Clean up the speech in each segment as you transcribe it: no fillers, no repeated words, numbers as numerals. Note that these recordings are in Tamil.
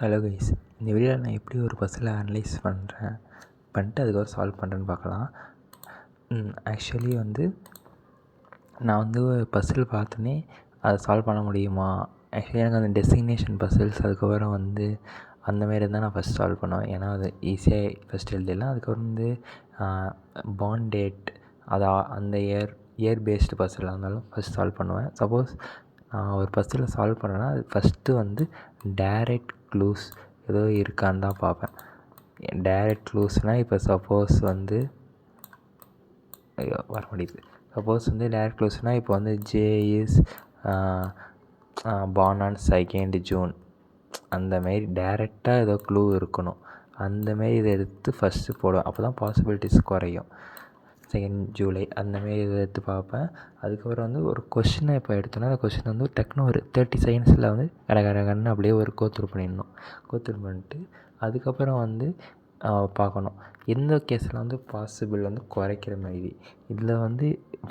ஹலோ கைஸ், இந்த வீடியோவில் நான் எப்படி ஒரு பஸ்ஸில் அனலைஸ் பண்ணிட்டு அதுக்கப்புறம் சால்வ் பண்ணுறேன்னு பார்க்கலாம். ஆக்சுவலி நான் ஒரு பஸ்ஸில் பார்த்தோன்னே அதை சால்வ் பண்ண முடியுமா, ஆக்சுவலி எனக்கு அந்த டெஸ்டினேஷன் பஸ்ஸில்ஸ் அதுக்கப்புறம் அந்தமாரி இருந்தால் நான் ஃபஸ்ட் சால்வ் பண்ணுவேன். ஏன்னா அது ஈஸியாக ஃபஸ்ட் எழுதிடலாம். அதுக்கப்புறம் பார்ன் டேட் அது அந்த இயர் பேஸ்டு பஸ்ஸில் இருந்தாலும் ஃபஸ்ட் சால்வ் பண்ணுவேன். சப்போஸ் நான் ஒரு பஸ்ஸில் சால்வ் பண்ணுறேன்னா அது ஃபஸ்ட்டு டைரக்ட் க்ளூஸ் ஏதோ இருக்கான்னு தான் பார்ப்பேன். டைரக்ட் க்ளூஸ்னால் இப்போ சப்போஸ் வர முடியுது. சப்போஸ் டைரக்ட் க்ளூஸ்னால் இப்போ J is born on 2nd June அந்தமாரி டைரெக்டாக ஏதோ க்ளூ இருக்கணும். அந்தமாரி இதை எடுத்து ஃபஸ்ட்டு போடுவேன். அப்போ தான் பாசிபிலிட்டிஸ் குறையும். 2nd July அந்தமாரி இதை எடுத்து பார்ப்பேன். அதுக்கப்புறம் ஒரு கொஷினை இப்போ எடுத்தோன்னா அந்த கொஷின் டக்குன்னு ஒரு 30 செகண்ட்ஸில் கடகடன்னு அப்படியே கோத்ரூ பண்ணிட்டு அதுக்கப்புறம் பார்க்கணும் எந்த கேஸில் பாசிபிள் குறைக்கிற மாதிரி. இதில்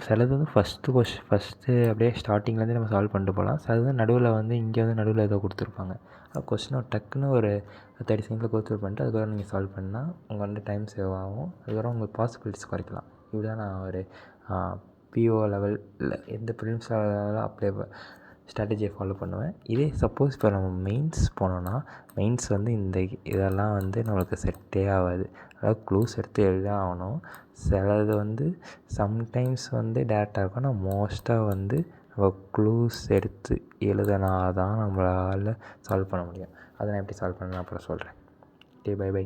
சிலது ஃபஸ்ட்டு அப்படியே ஸ்டார்டிங்லேருந்து நம்ம சால்வ் பண்ணிட்டு போகலாம். சிலது நடுவில் இங்கே நடுவில் ஏதோ கொடுத்துருப்பாங்க. கொஷினை டக்குன்னு ஒரு 30 செகண்டில் கோத்ரூ பண்ணிட்டு அதுக்கப்புறம் நீங்கள் சால்வ் பண்ணால் உங்கள் டைம் சேவ் ஆகும். அதுக்கப்புறம் உங்களுக்கு பாசிபிலிட்டிஸ் குறைக்கலாம். இப்படி தான் நான் ஒரு பிஓ லெவலில் எந்த ப்ரிலிம்ஸ் லெவலில் அப்ளை ஸ்ட்ராட்டஜியை ஃபாலோ பண்ணுவேன். இதே சப்போஸ் இப்போ நம்ம மெயின்ஸ் போனோன்னா மெயின்ஸ் இந்த இதெல்லாம் நம்மளுக்கு செட்டே ஆகாது. அதாவது க்ளூஸ் எடுத்து எழுதி தான் ஆகணும். சிலது சம்டைம்ஸ் டேரெக்டாக இருக்கும். ஆனால் மோஸ்ட்டாக நம்ம க்ளூஸ் எடுத்து எழுதினா தான் நம்மளால் சால்வ் பண்ண முடியும். அதை நான் எப்படி சால்வ் பண்ணேன்னு அப்புறம் சொல்கிறேன். Okay, by.